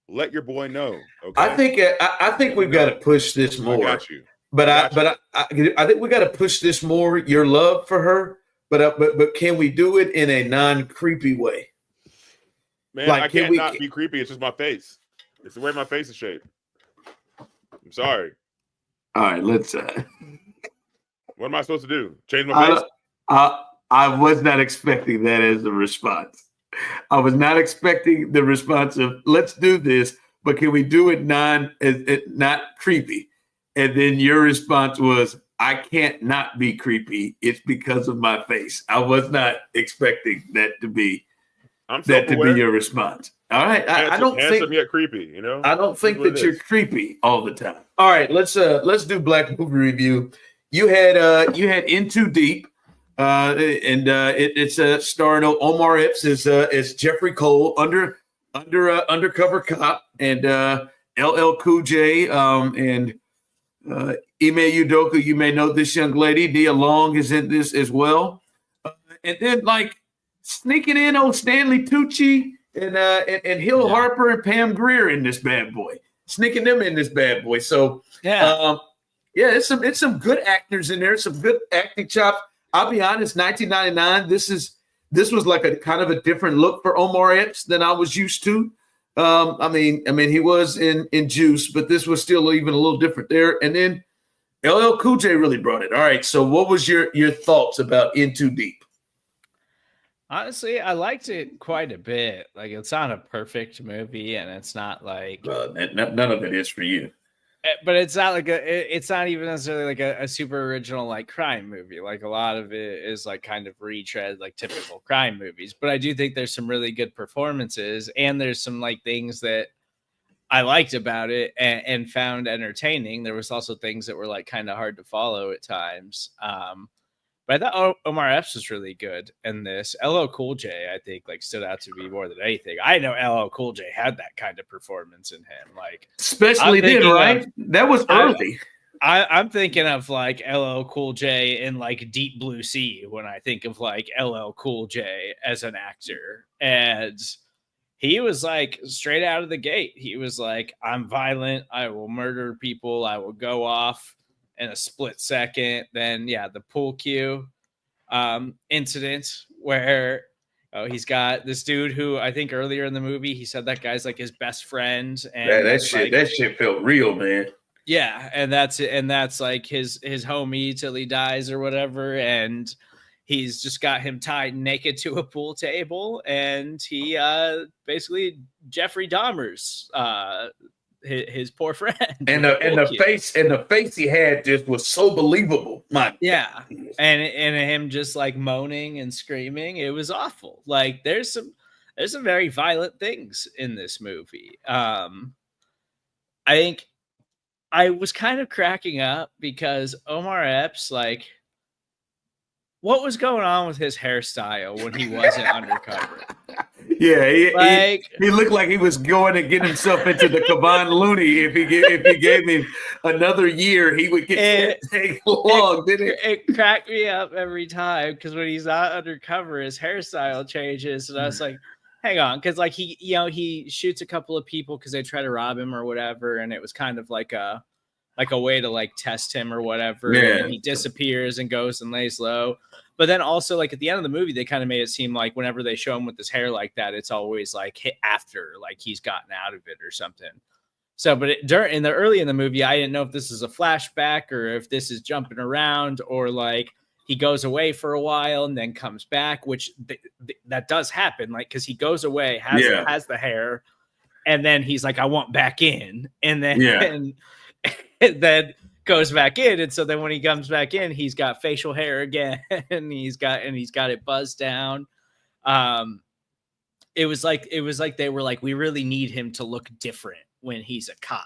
let your boy know. Okay. I think we've got to push this more. I got you. But I think we got to push this more. Your love for her, but can we do it in a non-creepy way? Man, I can't not be creepy. It's just my face. It's the way my face is shaped. I'm sorry. All right, let's. What am I supposed to do? Change my face? I was not expecting that as a response. I was not expecting the response of "Let's do this," but can we do it not creepy? And then your response was, "I can't not be creepy. It's because of my face." I was not expecting that to be your response. All right, I don't think yet creepy. You know, I don't think that you're creepy all the time. All right, let's do Black Movie Review. You had In Too Deep. It's starring Omar Epps as Jeffrey Cole, undercover cop, and LL Cool J, and Ime Udoka. You may know this young lady. Nia Long is in this as well, and then like sneaking in old Stanley Tucci and Hill Harper and Pam Grier in this bad boy, sneaking them in this bad boy. So it's some good actors in there, some good acting chops. I'll be honest, 1999, this was like a kind of a different look for Omar Epps than I was used to. I mean, he was in Juice, but this was still even a little different there. And then LL Cool J really brought it. All right, so what was your thoughts about In Too Deep? Honestly, I liked it quite a bit. Like, it's not a perfect movie, and it's not like none of it is for you. But it's not like it's not even necessarily like a super original like crime movie. Like a lot of it is like kind of retread like typical crime movies. But I do think there's some really good performances, and there's some like things that I liked about it and found entertaining. There was also things that were like kind of hard to follow at times. But I thought Omar Epps was really good in this. LL Cool J, I think, like stood out to me more than anything. I know LL Cool J had that kind of performance in him, like especially then, right? That was early. I'm thinking of like LL Cool J in like Deep Blue Sea when I think of like LL Cool J as an actor. And he was like straight out of the gate. He was like, I'm violent. I will murder people. I will go off in a split second. Then, yeah, the pool cue incident where he's got this dude who I think earlier in the movie he said that guy's like his best friend. And that shit felt real, man. Yeah, and that's like his homie till he dies or whatever, and he's just got him tied naked to a pool table, and he basically Jeffrey Dahmer's his poor friend. And the face he had just was so believable. Yeah, and him just like moaning and screaming, it was awful. Like there's some very violent things in this movie. I think I was kind of cracking up because Omar Epps, like, what was going on with his hairstyle when he wasn't undercover? Yeah, he looked like he was going to get himself into the Kevon Looney. If he gave him another year, he would get long, didn't it? It cracked me up every time because when he's not undercover, his hairstyle changes, and I was like, hang on, because like he shoots a couple of people because they try to rob him or whatever, and it was kind of like a way to like test him or whatever. Yeah. And he disappears and goes and lays low. But then also like at the end of the movie, they kind of made it seem like whenever they show him with his hair like that, it's always like hit after like he's gotten out of it or something. So, but early in the movie, I didn't know if this is a flashback or if this is jumping around or like he goes away for a while and then comes back, which that does happen. Like, cause he goes away, has the hair, and then he's like, I want back in. And then, and then goes back in. And so then when he comes back in, he's got facial hair again and he's got it buzzed down. It was like they were like, we really need him to look different when he's a cop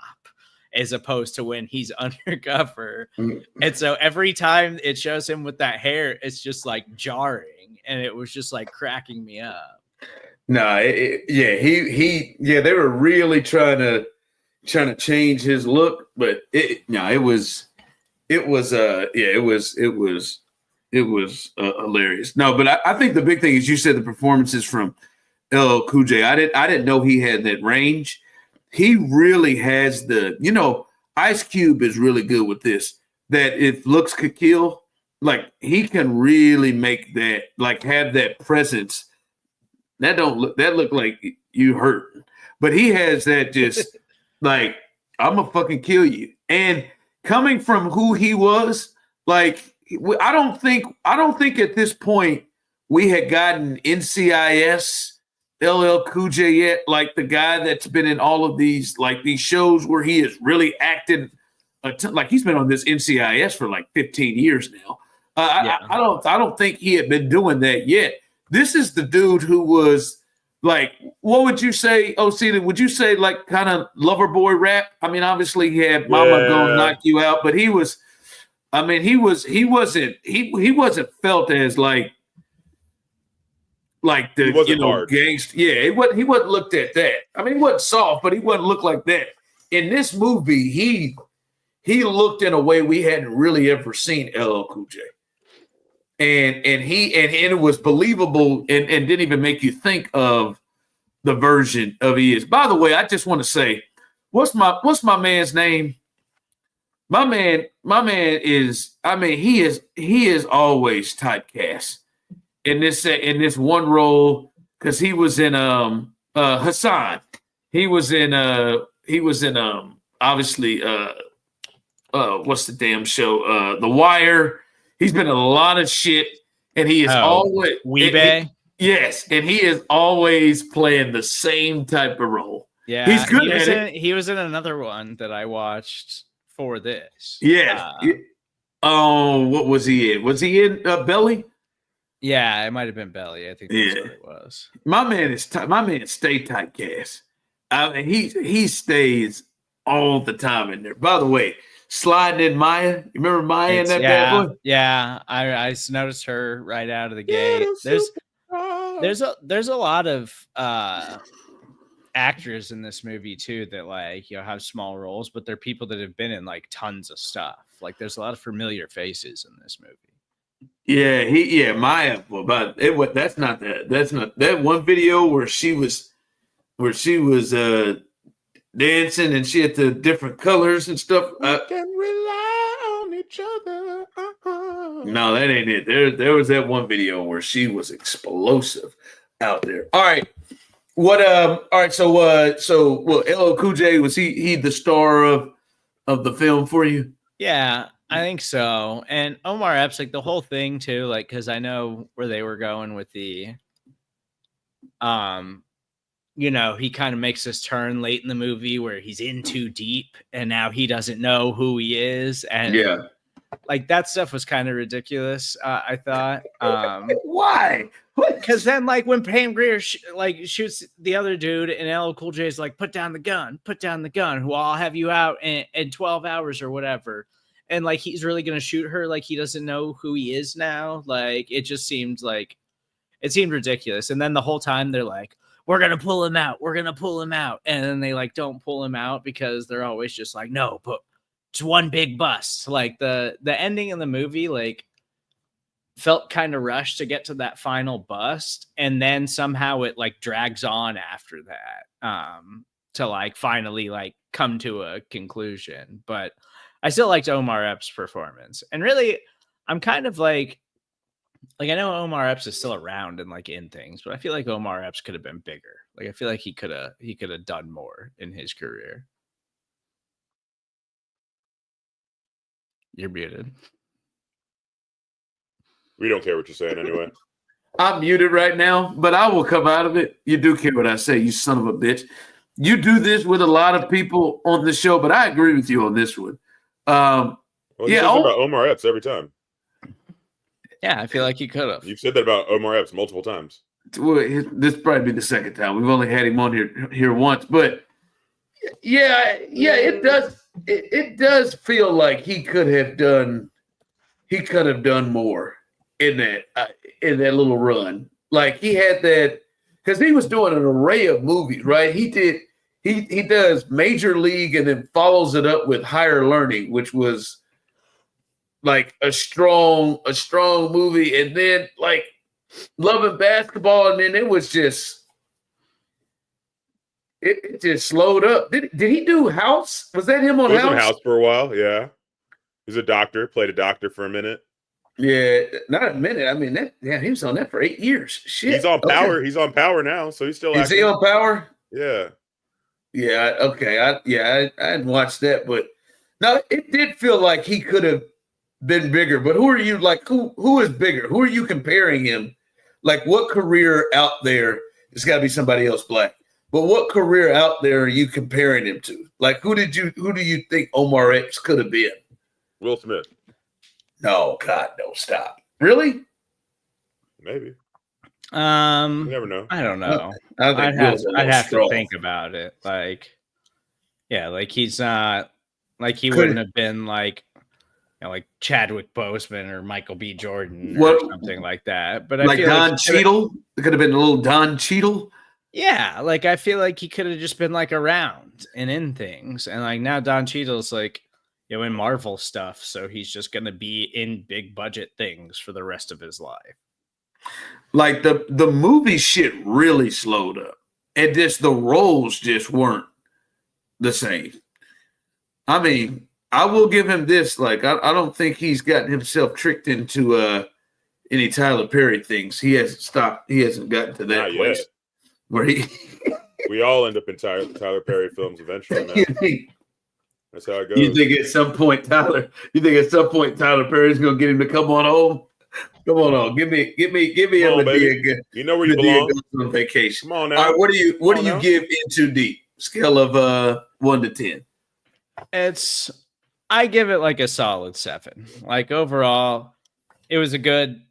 as opposed to when he's undercover. And so every time it shows him with that hair, it's just like jarring, and it was just like cracking me up. No, they were really trying to change his look, but it was hilarious. No, but I think the big thing is you said the performances from LL Cool J. I didn't know he had that range. He really has Ice Cube is really good with this. That if looks could kill, like he can really make that, like have that presence. That look like you hurt, but he has that just like I'm gonna fucking kill you. And coming from who he was, like I don't think at this point we had gotten NCIS. LL Cool J yet, like the guy that's been in all of these shows where he is really acted like he's been on this NCIS for like 15 years now. I don't think he had been doing that yet. This is the dude who was like, what would you say, Osita? Would you say like kind of lover boy rap? I mean, obviously he had Mama Gonna Knock You Out, but he wasn't felt as like the gangster. Yeah, he wasn't looked at that. I mean, he wasn't soft, but he wasn't looked like that. In this movie, he looked in a way we hadn't really ever seen LL Cool J. And it was believable and didn't even make you think of the version of he is. By the way, I just want to say, what's my man's name? My man is, I mean, he is always typecast in this one role, because he was in Hassan. He was in obviously what's the damn show? The Wire. He's been in a lot of shit, and he is always Weebay. Yes, and he is always playing the same type of role. Yeah, he's good. He was in another one that I watched for this. Yeah. What was he in? Was he in Belly? Yeah, it might have been Belly. I think that's what it was. My man stay typecast. He stays all the time in there. By the way, sliding in Maya. You remember Maya in that bad boy? Yeah, I noticed her right out of the gate. There's a lot of actors in this movie too that like, you know, have small roles, but they're people that have been in like tons of stuff. Like there's a lot of familiar faces in this movie. Yeah, Maya. Well, but that's not that one video where she was dancing and she had the different colors and stuff. We can rely on each other. No, that ain't it. There was that one video where she was explosive out there. All right. All right, so LL Cool J, was he the star of the film for you? Yeah, I think so. And Omar Epps, like the whole thing too, like because I know where they were going with the you know, he kind of makes this turn late in the movie where he's in too deep and now he doesn't know who he is. And yeah, like that stuff was kind of ridiculous. I thought. Why? Because then, like, when Pam Grier shoots the other dude, and LL Cool J is like, put down the gun, who I'll have you out in 12 hours or whatever. And like, he's really going to shoot her. Like, he doesn't know who he is now. Like, it just seemed ridiculous. And then the whole time they're like, we're going to pull him out. And then they like, don't pull him out because they're always just like, no, but it's one big bust. Like the ending of the movie, like, felt kind of rushed to get to that final bust, and then somehow it like drags on after that to like finally like come to a conclusion. But I still liked Omar Epps' performance, and really I'm kind of like I know Omar Epps is still around and like in things, but I feel like Omar Epps could have been bigger. Like I feel like he could have done more in his career. You're muted. We don't care what you're saying anyway. I'm muted right now, but I will come out of it. You do care what I say, you son of a bitch. You do this with a lot of people on the show, but I agree with you on this one. Well, you said about Omar Epps every time. Yeah, I feel like he could have. You've said that about Omar Epps multiple times. Well, this probably be the second time. We've only had him on here once, but yeah, it does. It does feel like he could have done more in that little run. Like he had that because he was doing an array of movies, right? He does Major League and then follows it up with Higher Learning, which was like a strong movie, and then like Loving Basketball, and then it was just it just slowed up. Did he do House? Was that him on House? He was in House for a while, yeah. He's a doctor, played a doctor for a minute. Yeah, not a minute. I mean, he was on that for 8 years. Shit. He's on Power. Okay. He's on Power now, so he's still. Is he on Power? Yeah. Yeah. Okay. I hadn't watched that, but no, it did feel like he could have been bigger. But who are you like? Who is bigger? Who are you comparing him? Like, what career out there? It's got to be somebody else black. But what career out there are you comparing him to? Like, who do you think Omar Epps could have been? Will Smith. No, God, no, stop. Really? Maybe. You never know. I don't know. I'd have to think about it. Like, yeah, like he's not like he wouldn't have been like, you know, like Chadwick Boseman or Michael B. Jordan or something like that. But I like feel Don Cheadle. It could have been a little Don Cheadle. Yeah, like I feel like he could have just been like around and in things, and like now Don Cheadle's like, you know, in Marvel stuff, so he's just gonna be in big budget things for the rest of his life. Like the movie shit really slowed up, and just the roles just weren't the same. I mean, I will give him this. Like, I don't think he's gotten himself tricked into any Tyler Perry things. He hasn't gotten to that place yet. Where he. We all end up in Tyler Perry films eventually. Man. That's how it goes. You think at some point Tyler Perry's gonna get him to come on home? Come on home. Give me come on, baby. You know where you belong. On vacation. Come on now. All right, what do you give In Too Deep? Scale of 1 to 10. I give it like a solid 7. Like overall, it was a good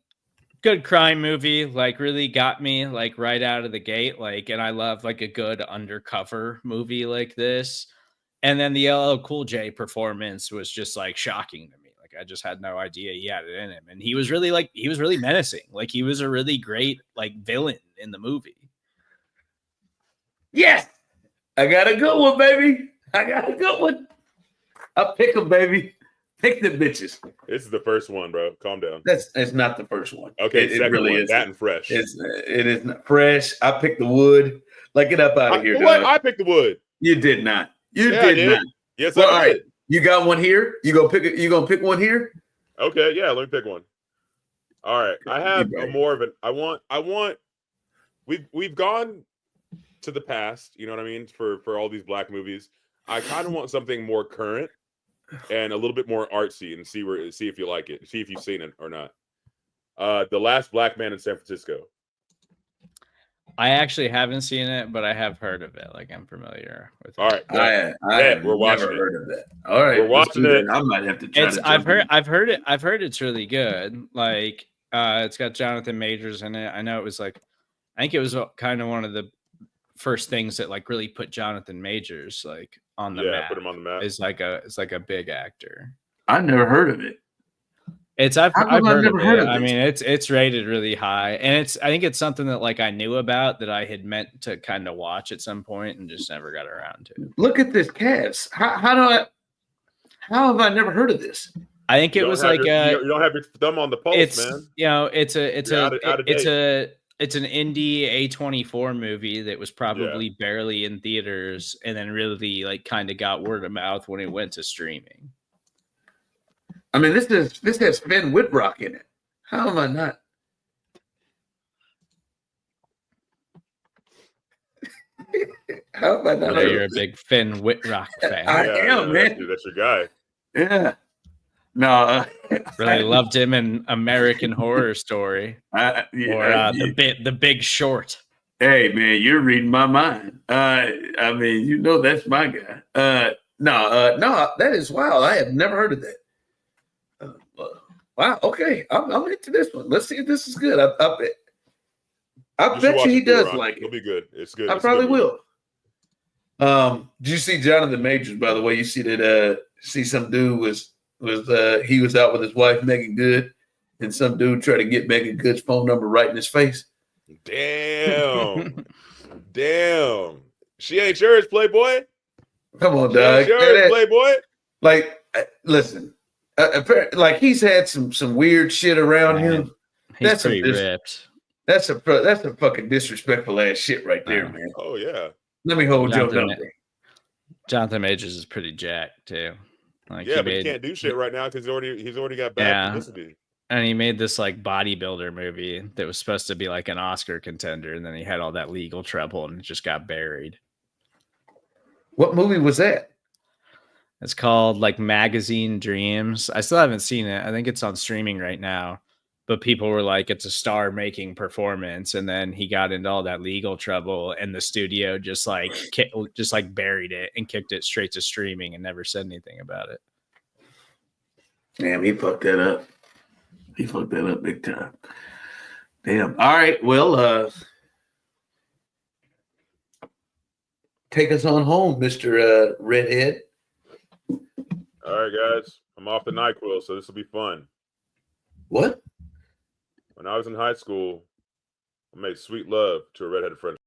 crime movie. Like really got me like right out of the gate. Like, and I love like a good undercover movie like this. And then the LL Cool J performance was just like shocking to me. Like I just had no idea he had it in him. And he was really menacing. Like he was a really great like villain in the movie. Yes. I got a good one, baby. I got a good one. I'll pick them, baby. Pick the bitches. This is the first one, bro. Calm down. That's not the first one. Okay, it really one. is That and fresh. It is not fresh. I picked the wood. Like, get up out of here, what? dog. I picked the wood. You did not. You did not. Yes, well, I did. All right. You got one here. You gonna pick one here? Okay, yeah. Let me pick one. All right. I have more of an. I want. We've gone to the past. You know what I mean? For all these black movies, I kind of want something more current and a little bit more artsy, and see if you like it. See if you've seen it or not. The Last Black Man in San Francisco. I actually haven't seen it, but I have heard of it. Like, I'm familiar with it. All right, I have we're watching never it. heard of that. All right, we're watching it. I might have to try. I've heard it. I've heard it's really good. Like, it's got Jonathan Majors in it. I know it was like, I think it was kind of one of the first things that like really put Jonathan Majors like on the map. Put him on the map. It's like a big actor. I've never heard of it. I've heard of it. I mean, it's rated really high, and I think it's something that like I knew about that I had meant to kind of watch at some point and just never got around to. Look at this cast. How have I never heard of this? I think it was like you don't have your thumb on the pulse, man. You know, it's an indie A24 movie that was probably barely in theaters, and then really like kind of got word of mouth when it went to streaming. I mean, this has Finn Whitrock in it. How am I not? How am I not? Oh, you're a big Finn Whitrock fan. I am, man. That's your guy. Yeah. No. Really loved him in American Horror Story the Big Short. Hey, man, you're reading my mind. I mean, you know that's my guy. No, that is wild. I have never heard of that. Wow. Okay, I'm into this one. Let's see if this is good. I bet you he does like it. It'll be good. It's good. I probably will. Did you see Jonathan Majors? By the way, you see that? See some dude he was out with his wife Megan Good, and some dude tried to get Megan Good's phone number right in his face. Damn. Damn. She ain't yours, Playboy. Come on, dog. Playboy. Like, listen. Like he's had some weird shit around him. That's pretty ripped. That's a fucking disrespectful ass shit right there, man. Oh yeah. Let me hold your number. Jonathan Majors is pretty jacked too. Like, but he can't do shit right now because he's already got bad publicity. And he made this like bodybuilder movie that was supposed to be like an Oscar contender, and then he had all that legal trouble and it just got buried. What movie was that? It's called like Magazine Dreams. I still haven't seen it. I think it's on streaming right now. But people were like, it's a star-making performance, and then he got into all that legal trouble, and the studio just like buried it and kicked it straight to streaming and never said anything about it. Damn, he fucked that up. He fucked that up big time. Damn. All right. Well, take us on home, Mr. Redhead. All right, guys. I'm off the NyQuil, so this will be fun. What? When I was in high school, I made sweet love to a redheaded friend